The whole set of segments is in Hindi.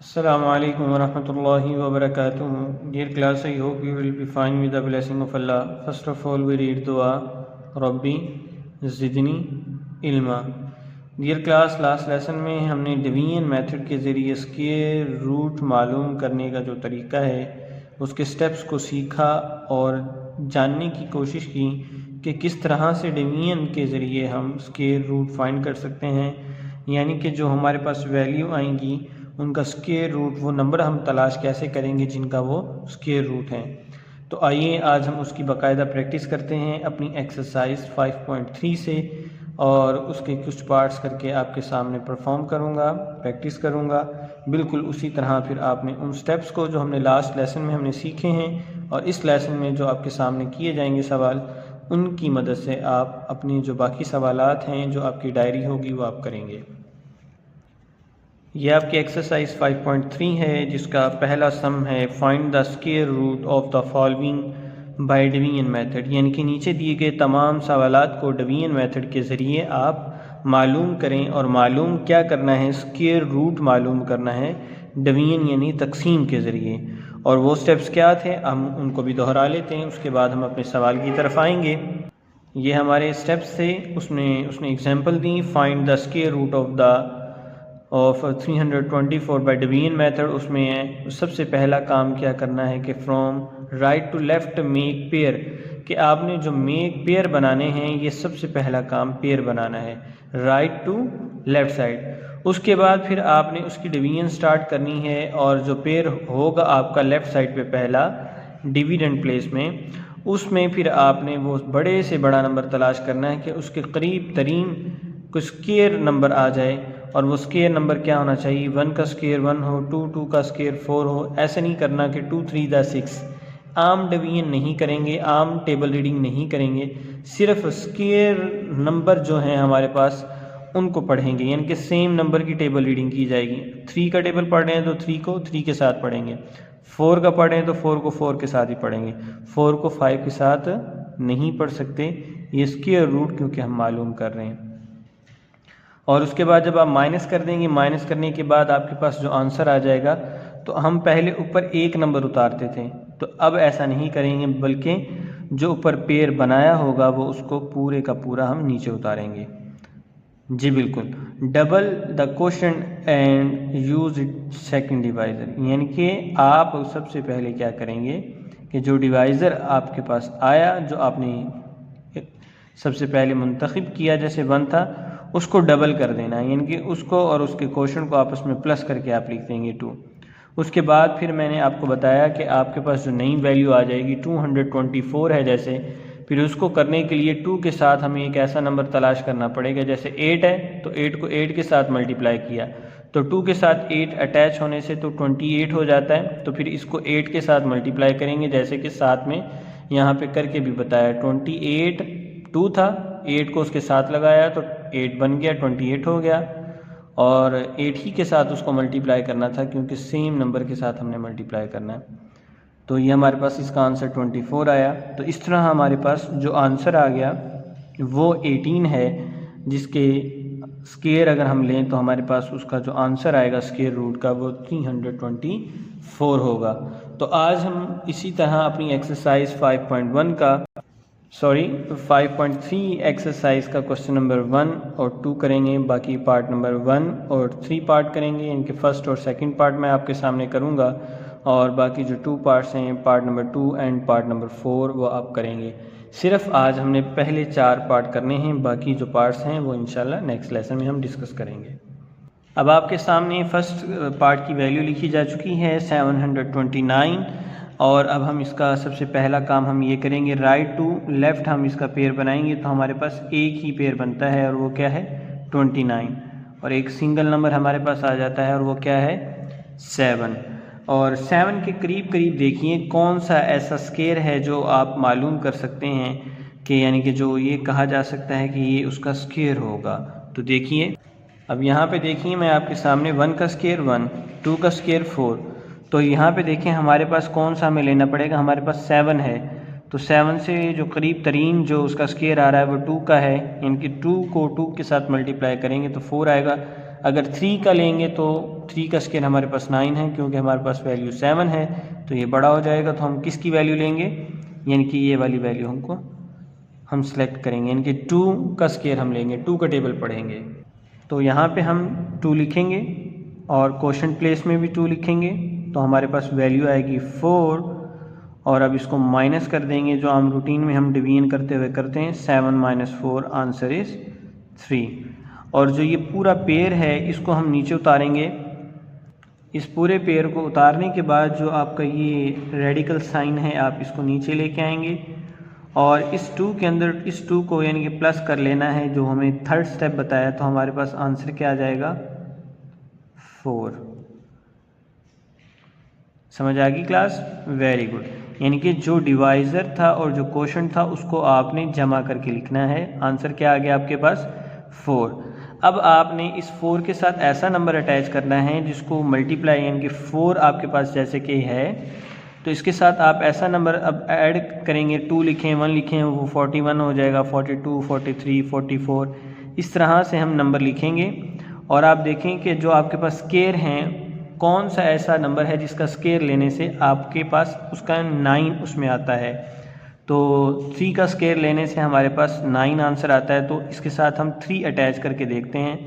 Assalamu alaikum wa rahmatullahi wa barakatuh. Dear class, I hope you will be fine with the blessing of Allah. First of all, we read dua, Rabbi Zidni ilma. Dear class, last lesson में हमने डिवीजन मेथड के ज़रिए स्क्वायर रूट मालूम करने का जो तरीका है उसके स्टेप्स को सीखा और जानने की कोशिश की कि किस तरह से डिवीजन के ज़रिए हम स्क्वायर रूट फाइंड कर सकते हैं, यानी कि जो हमारे पास वैल्यू आएंगी उनका स्क्वायर रूट, वो नंबर हम तलाश कैसे करेंगे जिनका वो स्क्वायर रूट हैं। तो आइए आज हम उसकी बाकायदा प्रैक्टिस करते हैं अपनी एक्सरसाइज 5.3 से, और उसके कुछ पार्ट्स करके आपके सामने परफॉर्म करूँगा, प्रैक्टिस करूँगा बिल्कुल उसी तरह। फिर आपने उन स्टेप्स को जो हमने लास्ट लेसन में हमने सीखे हैं और इस लेसन में जो आपके सामने किए जाएंगे सवाल, उनकी मदद से आप अपनी जो बाकी सवालात हैं जो आपकी डायरी होगी वो आप करेंगे। यह आपकी एक्सरसाइज 5.3 है जिसका पहला सम है find the square root of the following by division method, यानी कि नीचे दिए गए तमाम सवालात को डिवीजन मेथड के ज़रिए आप मालूम करें। और मालूम क्या करना है, स्क्वायर रूट मालूम करना है डिवीजन यानी तकसीम के ज़रिए। और वो स्टेप्स क्या थे हम उनको भी दोहरा लेते हैं, उसके बाद हम अपने सवाल की तरफ आएंगे। ये हमारे स्टेप्स थे, उसने एग्जांपल दी find the square root of 324 by division method. उसमें सबसे पहला काम क्या करना है कि from right to left make pair, कि आपने जो मेक पेयर बनाने हैं ये सबसे पहला काम पेयर बनाना है राइट टू लेफ़्ट साइड। उसके बाद फिर आपने उसकी डिवीजन स्टार्ट करनी है और जो पेयर होगा आपका लेफ़्ट साइड पे पहला डिविडेंड प्लेस में, उसमें फिर आपने वो बड़े से बड़ा नंबर तलाश करना है कि उसके करीब तरीन कुछ स्क्वायर नंबर आ जाए। और वो स्क्वायर नंबर क्या होना चाहिए, 1 का स्क्वायर 1 हो, 2 का स्क्वायर 4 हो। ऐसे नहीं करना कि 2 3 दा 6। आम डिवीजन नहीं करेंगे, आम टेबल रीडिंग नहीं करेंगे, सिर्फ स्क्वायर नंबर जो हैं हमारे पास उनको पढ़ेंगे, यानी कि सेम नंबर की टेबल रीडिंग की जाएगी। 3 का टेबल पढ़ रहे हैं तो 3 को 3 के साथ पढ़ेंगे, 4 का पढ़ रहे हैं तो 4 को 4 के साथ ही पढ़ेंगे, 4 को 5 के साथ नहीं पढ़ सकते, ये स्क्वायर रूट क्योंकि हम मालूम कर रहे हैं। और उसके बाद जब आप माइनस कर देंगे, माइनस करने के बाद आपके पास जो आंसर आ जाएगा, तो हम पहले ऊपर एक नंबर उतारते थे, तो अब ऐसा नहीं करेंगे, बल्कि जो ऊपर पेयर बनाया होगा वो उसको पूरे का पूरा हम नीचे उतारेंगे। जी बिल्कुल, double the question and use it second divisor, यानी कि आप सबसे पहले क्या करेंगे कि जो डिवाइज़र आपके पास आया, जो आपने सबसे पहले मुंतखब किया जैसे 1 था, उसको डबल कर देना है, यानी कि उसको और उसके क्वेश्चन को आपस में प्लस करके आप लिख देंगे 2। उसके बाद फिर मैंने आपको बताया कि आपके पास जो नई वैल्यू आ जाएगी 224 है जैसे, फिर उसको करने के लिए 2 के साथ हमें एक ऐसा नंबर तलाश करना पड़ेगा, जैसे 8 है तो 8 को 8 के साथ मल्टीप्लाई किया तो 2 के साथ 8 अटैच होने से तो 28 हो जाता है। तो फिर इसको 8 के साथ मल्टीप्लाई करेंगे, जैसे कि साथ में यहाँ पे करके भी बताया। 28 2 था, 8 को उसके साथ लगाया तो 8 बन गया, 28 हो गया, और 8 ही के साथ उसको मल्टीप्लाई करना था क्योंकि सेम नंबर के साथ हमने मल्टीप्लाई करना है। तो ये हमारे पास इसका आंसर 24 आया। तो इस तरह हमारे पास जो आंसर आ गया वो 18 है, जिसके स्क्वायर अगर हम लें तो हमारे पास उसका जो आंसर आएगा स्क्वायर रूट का वो 324 होगा। तो आज हम इसी तरह अपनी एक्सरसाइज 5.3 एक्सरसाइज का क्वेश्चन नंबर 1 और 2 करेंगे, बाकी पार्ट नंबर 1 और 3 पार्ट करेंगे। इनके फर्स्ट और सेकंड पार्ट मैं आपके सामने करूंगा, और बाकी जो 2 पार्ट्स हैं, part number 2 and part number 4, वो आप करेंगे। सिर्फ आज हमने पहले 4 पार्ट करने हैं, बाकी जो पार्ट्स हैं वो इंशाल्लाह नेक्स्ट लेसन में हम डिस्कस करेंगे। अब आपके सामने फर्स्ट पार्ट की वैल्यू लिखी जा चुकी है 729, और अब हम इसका सबसे पहला काम हम ये करेंगे, राइट टू लेफ़्ट हम इसका पेयर बनाएंगे। तो हमारे पास एक ही पेयर बनता है और वो क्या है 29, और एक सिंगल नंबर हमारे पास आ जाता है और वो क्या है 7। और 7 के करीब करीब देखिए कौन सा ऐसा स्क्वायर है जो आप मालूम कर सकते हैं कि, यानी कि जो ये कहा जा सकता है कि ये उसका स्क्वायर होगा। तो देखिए, अब यहाँ पे देखिए मैं आपके सामने 1 का स्क्वायर 1, 2 का स्क्वायर 4, तो यहाँ पे देखें हमारे पास कौन सा हमें लेना पड़ेगा, हमारे पास 7 है, तो 7 से जो करीब तरीन जो उसका स्क्वायर आ रहा है वो 2 का है, इनकी 2 को 2 के साथ मल्टीप्लाई करेंगे तो 4 आएगा। अगर 3 का लेंगे तो 3 का स्केयर हमारे पास 9 है, क्योंकि हमारे पास वैल्यू 7 है, तो ये बड़ा हो जाएगा। तो हम किसकी वैल्यू लेंगे, यानी कि ये वाली वैल्यू हम सेलेक्ट करेंगे, यानी कि 2 का स्केयर हम लेंगे, 2 का टेबल पढ़ेंगे। तो यहाँ पे हम 2 लिखेंगे और क्वोशंट प्लेस में भी 2 लिखेंगे, तो हमारे पास वैल्यू आएगी 4, और अब इसको माइनस कर देंगे जो हम रूटीन में हम डिवीजन करते हुए करते हैं। 7 - 4 आंसर इज़ 3। और जो ये पूरा पेयर है इसको हम नीचे उतारेंगे। इस पूरे पेयर को उतारने के बाद जो आपका ये रेडिकल साइन है आप इसको नीचे लेके आएंगे, और इस 2 के अंदर इस 2 को यानी कि प्लस कर लेना है, जो हमें थर्ड स्टेप बताया। तो हमारे पास आंसर क्या आ जाएगा, 4। समझ आ गई क्लास, वेरी गुड। यानी कि जो डिवाइज़र था और जो क्वोशंट था उसको आपने जमा करके लिखना है। आंसर क्या आ गया आपके पास, 4। अब आपने इस 4 के साथ ऐसा नंबर अटैच करना है जिसको मल्टीप्लाई, यानी कि 4 आपके पास जैसे कि है, तो इसके साथ आप ऐसा नंबर अब ऐड करेंगे, 2 लिखें 1 लिखें, वो 41 हो जाएगा, 42 43 44, इस तरह से हम नंबर लिखेंगे। और आप देखें कि जो आपके पास स्केयर हैं, कौन सा ऐसा नंबर है जिसका स्केयर लेने से आपके पास उसका 9 उसमें आता है। तो 3 का स्केयर लेने से हमारे पास 9 आंसर आता है। तो इसके साथ हम 3 अटैच करके देखते हैं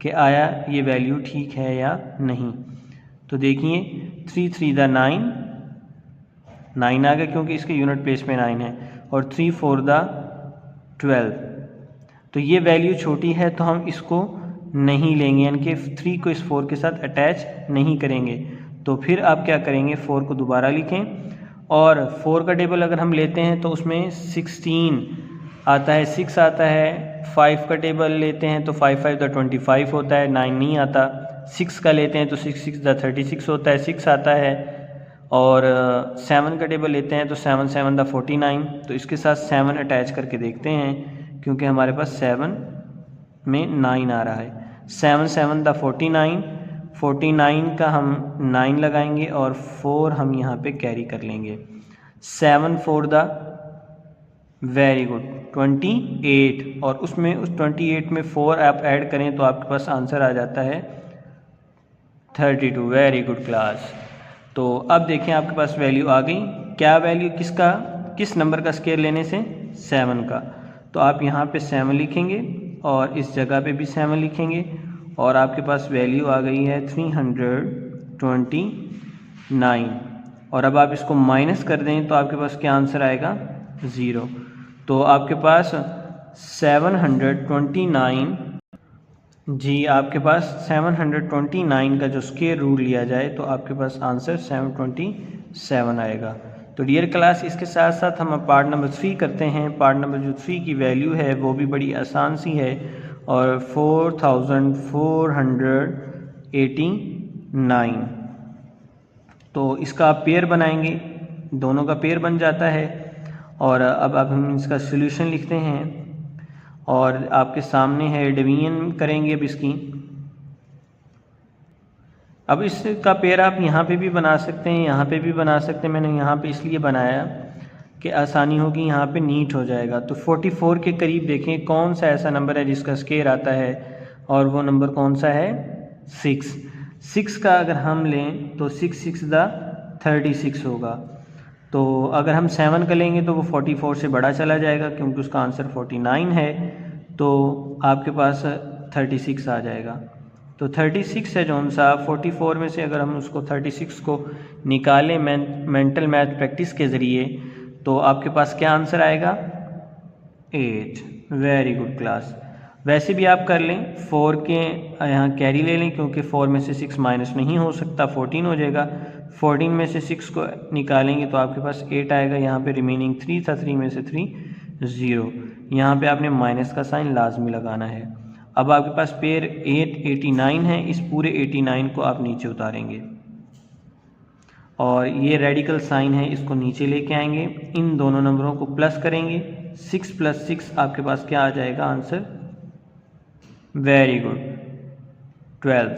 कि आया ये वैल्यू ठीक है या नहीं। तो देखिए 3 3 दा 9 आ गया, क्योंकि इसके यूनिट प्लेस में 9 है, और 3 4 दा 12। तो ये वैल्यू छोटी है तो हम इसको नहीं लेंगे, यानी कि 3 को इस 4 के साथ अटैच नहीं करेंगे। तो फिर आप क्या करेंगे, 4 को दोबारा लिखें, और 4 का टेबल अगर हम लेते हैं तो उसमें 16 आता है, 6 आता है। 5 का टेबल लेते हैं तो 5 5 दा 25 होता है, 9 नहीं आता। 6 का लेते हैं तो 6 6 दा 36 होता है, 6 आता है। और 7 का टेबल लेते हैं तो 7 7 दा 49। तो इसके साथ 7 अटैच करके देखते हैं, क्योंकि हमारे पास 7 में 9 आ रहा है। 7 7 दा 49, 49 का हम 9 लगाएंगे और 4 हम यहाँ पे कैरी कर लेंगे। 7 4 दा, वेरी गुड, 28, और उसमें उस 28 में 4 आप ऐड करें तो आपके पास आंसर आ जाता है 32। Very good class. तो अब देखें आपके पास वैल्यू आ गई। क्या वैल्यू, किस नंबर का स्केयर लेने से, 7 का। तो आप यहाँ पे 7 लिखेंगे और इस जगह पे भी 7 लिखेंगे, और आपके पास वैल्यू आ गई है 329। और अब आप इसको माइनस कर दें तो आपके पास क्या आंसर आएगा, 0। तो आपके पास 729, जी आपके पास 729 का जो स्क्वायर रूट लिया जाए तो आपके पास आंसर 727 आएगा। तो डियर क्लास, इसके साथ साथ हम अब पार्ट नंबर 3 करते हैं। पार्ट नंबर जो 3 की वैल्यू है वो भी बड़ी आसान सी है, और 4489। तो इसका आप पेयर बनाएंगे, दोनों का पेयर बन जाता है। और अब हम इसका सॉल्यूशन लिखते हैं, और आपके सामने है, डिवीजन करेंगे अब इसकी। अब इसका पेयर आप यहाँ पे भी बना सकते हैं, यहाँ पे भी बना सकते हैं। मैंने यहाँ पे इसलिए बनाया कि आसानी होगी, यहाँ पे नीट हो जाएगा। तो 44 के करीब देखें कौन सा ऐसा नंबर है जिसका स्केयर आता है, और वो नंबर कौन सा है, 6। 6 का अगर हम लें तो 6 6 दा 36 होगा। तो अगर हम 7 का लेंगे तो वो 44 से बड़ा चला जाएगा, क्योंकि उसका आंसर 49 है। तो आपके पास 36 आ जाएगा। तो 36 है जौन सा, 44 में से अगर हम उसको 36 को निकालें मेंटल मैथ प्रैक्टिस के ज़रिए, तो आपके पास क्या आंसर आएगा, 8। Very good class. वैसे भी आप कर लें, 4 के यहाँ कैरी ले लें, क्योंकि 4 में से 6 माइनस नहीं हो सकता, 14 हो जाएगा। 14 में से 6 को निकालेंगे तो आपके पास 8 आएगा। यहाँ पे रिमेनिंग 3 था, 3 में से 3 0। यहाँ पे आपने माइनस का साइन लाजमी लगाना है। अब आपके पास पेयर 89 है, इस पूरे 89 को आप नीचे उतारेंगे, और ये रेडिकल साइन है, इसको नीचे लेके आएंगे, इन दोनों नंबरों को प्लस करेंगे। 6 + 6 आपके पास क्या आ जाएगा आंसर, वेरी गुड, 12।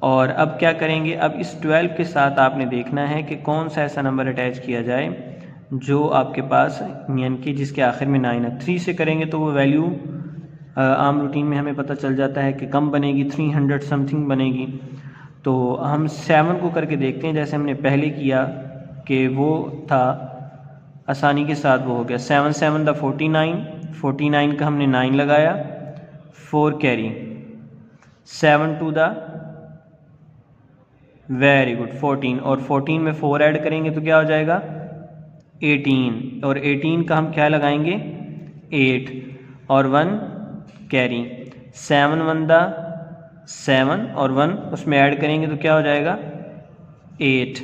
और अब क्या करेंगे, अब इस 12 के साथ आपने देखना है कि कौन सा ऐसा नंबर अटैच किया जाए जो आपके पास, यानी कि जिसके आखिर में 9 है। 3 से करेंगे तो वो वैल्यू आम रूटीन में हमें पता चल जाता है कि कम बनेगी, 300 समथिंग बनेगी। तो हम 7 को करके देखते हैं, जैसे हमने पहले किया कि वो था आसानी के साथ वो हो गया 7 7 द 49 का हमने 9 लगाया, 4 कैरी, 7 2 द वेरी गुड 14, और 14 में 4 ऐड करेंगे तो क्या हो जाएगा 18, और 18 का हम क्या लगाएंगे 8 और 1 कैरी, 7 1 द 7 और 1 उसमें ऐड करेंगे तो क्या हो जाएगा 8।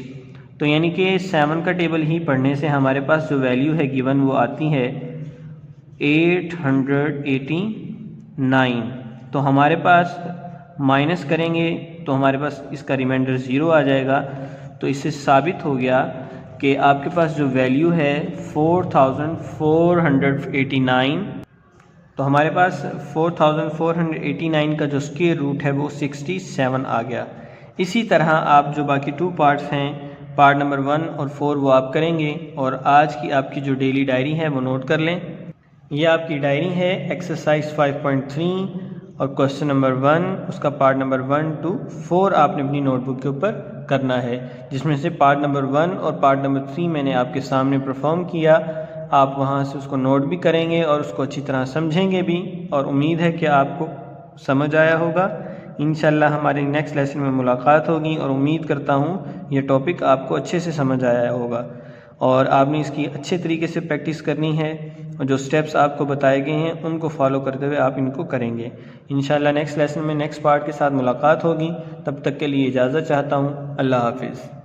तो यानी कि 7 का टेबल ही पढ़ने से हमारे पास जो वैल्यू है गिवन वो आती है 889। तो हमारे पास माइनस करेंगे तो हमारे पास इसका रिमाइंडर 0 आ जाएगा। तो इससे साबित हो गया कि आपके पास जो वैल्यू है 4489, तो हमारे पास 4489 का जो स्क्वायर रूट है वो 67 आ गया। इसी तरह आप जो बाकी 2 पार्ट्स हैं, पार्ट नंबर 1 और 4 वो आप करेंगे, और आज की आपकी जो डेली डायरी है वो नोट कर लें। ये आपकी डायरी है एक्सरसाइज 5.3 और क्वेश्चन नंबर 1 उसका पार्ट नंबर 1 to 4 आपने अपनी नोटबुक के ऊपर करना है, जिसमें से पार्ट नंबर 1 और पार्ट नंबर 3 मैंने आपके सामने परफॉर्म किया। आप वहाँ से उसको नोट भी करेंगे और उसको अच्छी तरह समझेंगे भी, और उम्मीद है कि आपको समझ आया होगा। इंशाल्लाह हमारे नेक्स्ट लेसन में मुलाकात होगी, और उम्मीद करता हूँ ये टॉपिक आपको अच्छे से समझ आया होगा और आपने इसकी अच्छे तरीके से प्रैक्टिस करनी है, और जो स्टेप्स आपको बताए गए हैं उनको फॉलो करते हुए आप इनको करेंगे। इंशाल्लाह नेक्स्ट लेसन में नेक्स्ट पार्ट के साथ मुलाकात होगी। तब तक के लिए इजाज़त चाहता हूँ। अल्लाह हाफिज़।